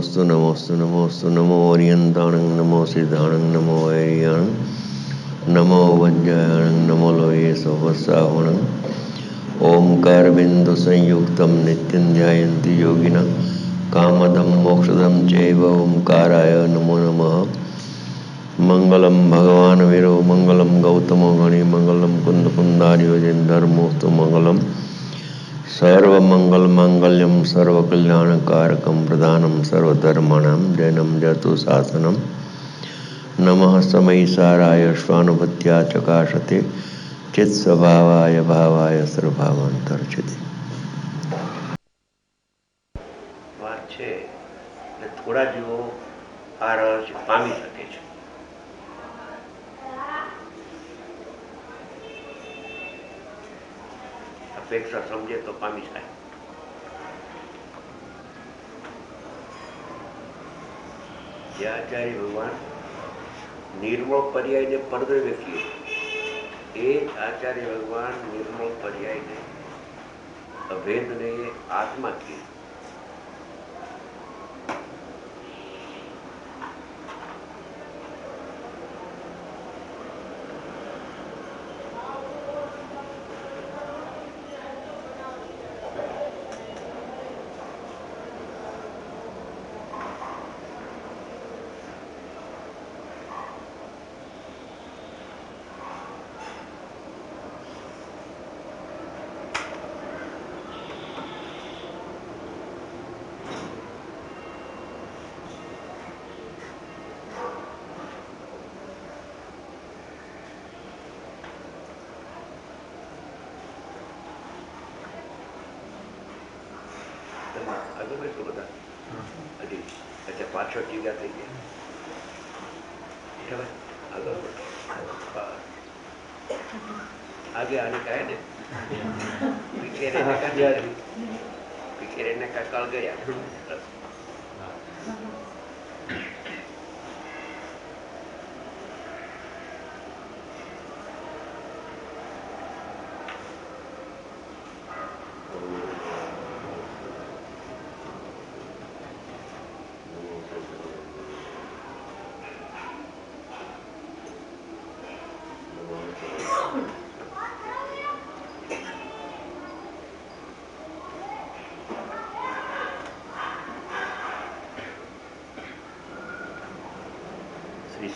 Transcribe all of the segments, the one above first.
नमोस्तु नमोस्तु नमोस्तु नमो ओरियंताणं नमो सिद्धाणं नमो वैरियाणं नमो वज्रायणं नमो लोये सोवसावणं ओंकार बिंदु संयुक्तं नित्यं ध्यायन्ति योगिनः कामदं मोक्षदं चैव ओंकाराय नमो नमः। मंगलम भगवान वीरो मंगलम गौतमो गणि मंगलम कुंद कुंदार्योजन धर्मोस्तु मंगलम सर्वमंगल मांगल्यम सर्वकल्याणकारकम प्रधानम सर्वधर्माणां जैनम जतु शासनम नमः समयसाराय स्वानुभूत्या चकाशते चित्स्वभावाय भावाय सर्वभावांतर्चते। વાત છે એટલે થોડા જીવો આ રહસ્ય પામી શકે છે. અપેક્ષા સમજે તો પામી જાય. જે આચાર્ય ભગવાન નિર્મળ પર્યાયને પરદ્રવ્ય કીએ, એ જ આચાર્ય ભગવાન નિર્મળ પર્યાયને અભેદને આત્મા કીએ. આગળ બેસો બધા. હજી એટલે પાછળ જગ્યા થઈ ગઈ. આગળ આગે આને કહે ને પીછે રહેને કા કળ ગયા.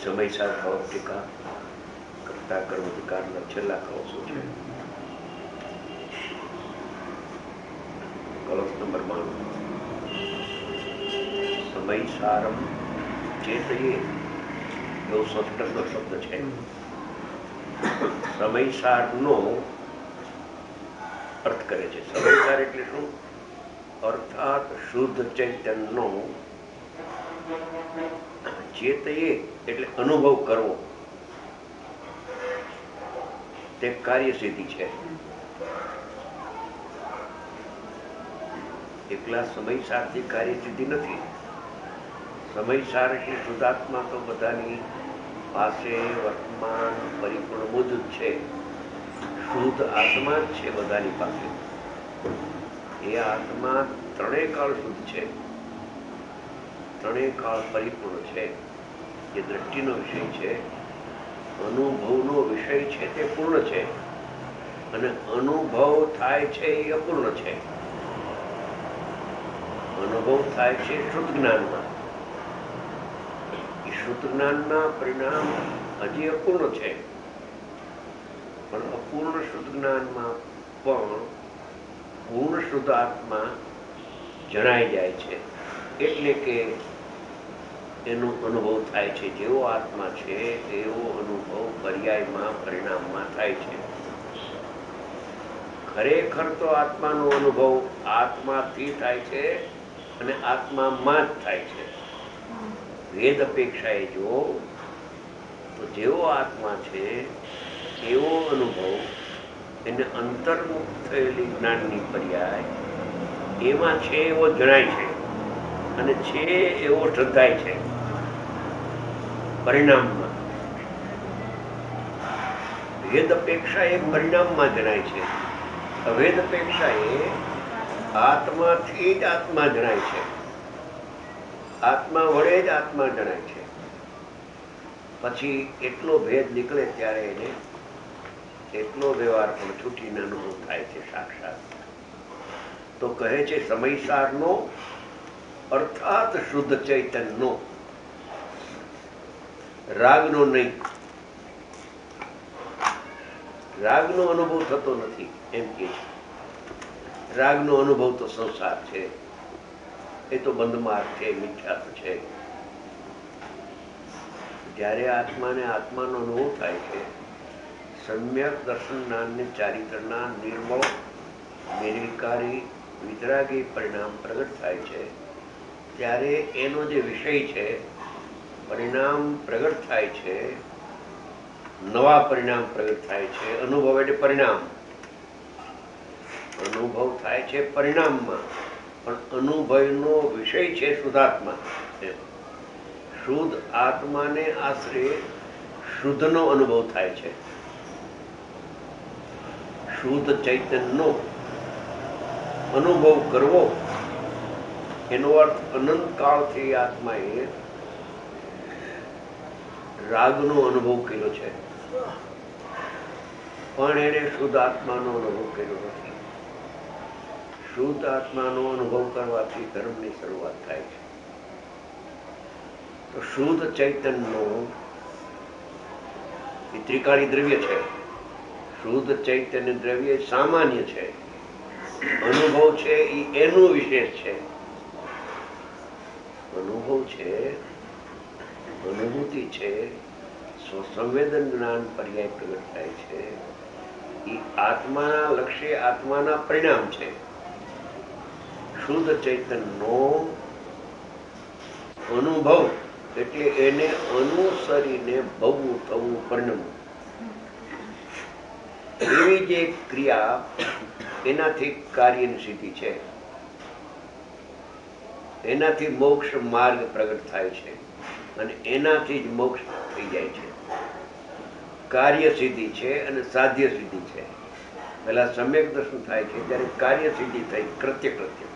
સમયસર ભાવ ટીકા કરતા કર્મધિકારના છેલ્લા કળશો છે. કળશ નંબર 92. સમયસારમ ચેતયે એવો સંસ્કૃતનો શબ્દ છે. સમયસારનો અર્થ કરે છે. સમયસાર એટલે શું? અર્થાત શુદ્ધ ચૈતન્યનો ચેતયે એટલે અનુભવ કરવો, તે કાર્યસિદ્ધિ છે. એકલા સમયસારથી કાર્યસિદ્ધિ નથી. સમયસાર એટલે શુદ્ધાત્મા તો બધાની પાસે વર્તમાન પરિપૂર્ણ મોજૂદ છે. શુદ્ધ આત્મા જ છે બધાની પાસે. એ આત્મા ત્રણેય કાળ શુદ્ધ છે, ત્રણેય કાળ પરિપૂર્ણ છે. જે દ્રષ્ટિનો વિષય છે, અનુભવનો વિષય છે, તે પૂર્ણ છે, અને અનુભવ થાય છે એ અપૂર્ણ છે. અનુભવ થાય છે શુદ્ધ જ્ઞાનમાં. એ શુદ્ધ જ્ઞાનના પરિણામ હજી અપૂર્ણ છે, પણ અપૂર્ણ શુદ્ધ જ્ઞાનમાં પણ પૂર્ણ શુદ્ધ આત્મા જણાઈ જાય છે. એટલે કે એનો અનુભવ થાય છે. જેવો આત્મા છે એવો અનુભવ પર્યાયમાં પરિણામમાં થાય છે. ખરેખર તો આત્માનો અનુભવ આત્માથી થાય છે અને આત્મામાં જ થાય છે. વેદ અપેક્ષાએ જો તો જેવો આત્મા છે એવો અનુભવ એને અંતર્મુખ થયેલી જ્ઞાનની પર્યાય એમાં છે એવો જણાય છે, અને છે એવો શ્રદ્ધાય છે પરિણામમાં. વેદ અપેક્ષા એ પરિણામમાં જણાય છે. અવેદ અપેક્ષા એ આત્માથી જ આત્મા જણાય છે. આત્મા વડે જ આત્મા જણાય છે. પછી એટલો ભેદ નીકળે ત્યારે એને એટલો વ્યવહાર પણ છૂટીને અનુભવ થાય છે સાક્ષાત. તો કહે છે સમયસારનો અર્થાત શુદ્ધ ચૈતન્યનો, રાગનો નહીં. રાગનો અનુભવ થતો નથી એમ કે છે. રાગનો અનુભવ તો સંસાર છે, એ તો બંધમાર્ગ છે, મિથ્યાત્વ છે. જ્યારે આત્માને આત્માનો અનુભવ થાય છે, સમ્યક દર્શન જ્ઞાનને ચારિત્રના નિર્મળ નિર્વિકારી વિતરાગી પરિણામ પ્રગટ થાય છે, ત્યારે એનો જે વિષય છે પરિણામ પ્રગટ થાય છે, નવા પરિણામ પ્રગટ થાય છે. અનુભવ એટલે પરિણામ. અનુભવ થાય છે પરિણામમાં, પણ અનુભવનો વિષય છે શુદ્ધાત્મા. શુદ્ધ આત્માને આશરે શુદ્ધનો અનુભવ થાય છે. શુદ્ધ ચૈતન્યનો અનુભવ કરવો એનો અર્થ અનંતકાળથી આત્માએ રાગનો અનુભવ કર્યો છે, પણ એને શુદ્ધ આત્માનો અનુભવ કર્યો નથી. શુદ્ધ આત્માનો અનુભવ કરવાથી ધર્મની શરૂઆત થાય છે. તો શુદ્ધ ચૈતન્યનો એ ત્રિકાળી દ્રવ્ય છે. શુદ્ધ ચૈતન્ય દ્રવ્ય સામાન્ય છે, અનુભવ છે એ એનું વિશેષ છે. અનુભવ છે, અનુભૂતિ છે, સંવેદન જ્ઞાન પર્યાય પ્રગટ થાય છે, એ આત્માના લક્ષ્ય આત્માના પરિણામ છે. શુદ્ધ ચૈતન્યનો અનુભવ એટલે એને અનુસરીને ભવવું થવું પરિણમવું. એવી જે ક્રિયા એનાથી કાર્યની સિદ્ધિ છે, એનાથી મોક્ષ માર્ગ પ્રગટ થાય છે અને એનાથી જ મોક્ષ થઈ જાય છે. કાર્ય સિદ્ધિ છે અને સાધ્ય સિદ્ધિ છે. પહેલા સમ્યક દર્શન થાય છે ત્યારે કાર્ય સિદ્ધિ થઈ, કૃત્ય કૃત્ય,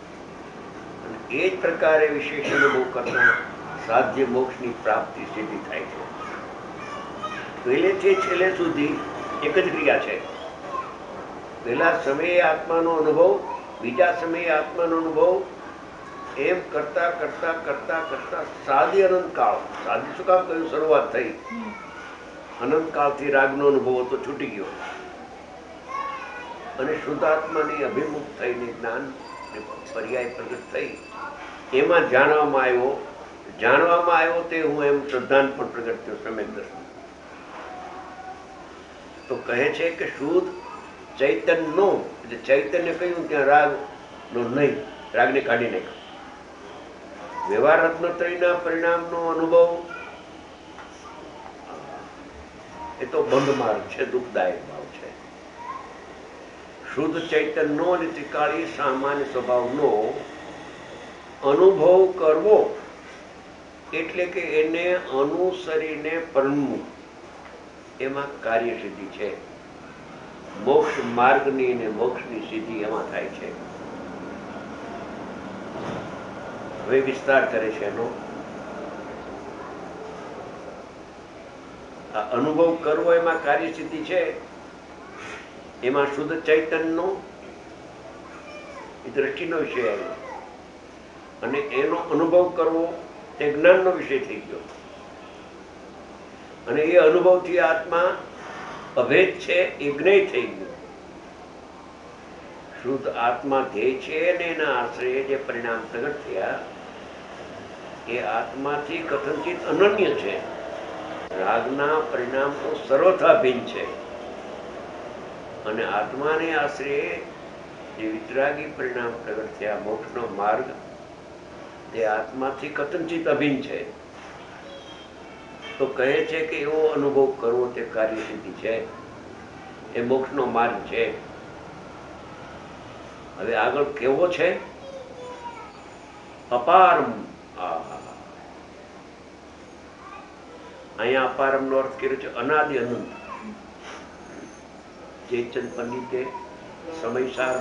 અને એ જ પ્રકારે વિશેષ અનુભવ કરતા સાધ્ય મોક્ષની પ્રાપ્તિ સિદ્ધિ થાય છે. પહેલેથી છેલ્લે સુધી એક જ ક્રિયા છે. પહેલા સમયે આત્માનો અનુભવ, બીજા સમયે આત્માનો અનુભવ, એમ કરતા કરતા કરતા કરતા સાદી અનંતકાળ. સાદી શું કામ કહ્યું? શરૂઆત થઈ. અનંતકાળથી રાગનો અનુભવ હતો, છૂટી ગયો અને શુદ્ધાત્માની અભિમુખ થઈને જ્ઞાન પર્યાય પ્રગટ થઈ. એમાં જાણવામાં આવ્યો તે હું એમ શ્રદ્ધાન પણ પ્રગટ થયો સમ્યક દર્શન. તો કહે છે કે શુદ્ધ ચૈતન્યનો, એટલે ચૈતન્ય કહ્યું ત્યાં રાગનો નહીં, રાગને કાઢી નાખ્યો. વ્યવહાર રત્નત્રયના પરિણામનો અનુભવ એ તો બંધ માર્ગ છે, દુઃખદાયક ભાવ છે. શુદ્ધ ચૈતન્યનો અને ત્રિકાળી સામાન્ય સ્વભાવનો અનુભવ કરવો એટલે કે એને અનુસરીને પરણવું, એમાં કાર્ય સિદ્ધિ છે. મોક્ષ માર્ગની અને મોક્ષની સિદ્ધિ એમાં થાય છે. હવે વિસ્તાર કરે છે એનો. આ અનુભવ કરવો એમાં કાર્ય સિદ્ધિ છે, એમાં શુદ્ધ ચૈતન્યનો એ દ્રષ્ટિનો વિષય આવ્યો અને એનો અનુભવ કરવો તે જ્ઞાનનો વિષય થઈ ગયો. અને એ અનુભવથી આત્મા અભેદ છે એ જ્ઞેય થઈ ગયું. શુદ્ધ આત્મા ધ્યેય છે અને એના આશ્રય જે પરિણામ પ્રગટ થયા એ આત્માથી કથનચિત અનન્ય છે. રાગના પરિણામ તો સર્વથા ભિન્ન છે અને આત્માને આશ્રય જે વિતરાગી પરિણામ પ્રગટ થયા, મોક્ષનો માર્ગ, તે આત્માથી કથનચિત અભિન્ન છે. તો કહે છે કે એવો અનુભવ કરવો તે કાર્ય સિદ્ધિ છે, એ મોક્ષનો માર્ગ છે. હવે આગળ કેવો છે? અપારમ. અહીંયા અપારમ નો અર્થ કર્યો છે અનાદિ અનંત. જયચંદ પંડિતે સમયસાર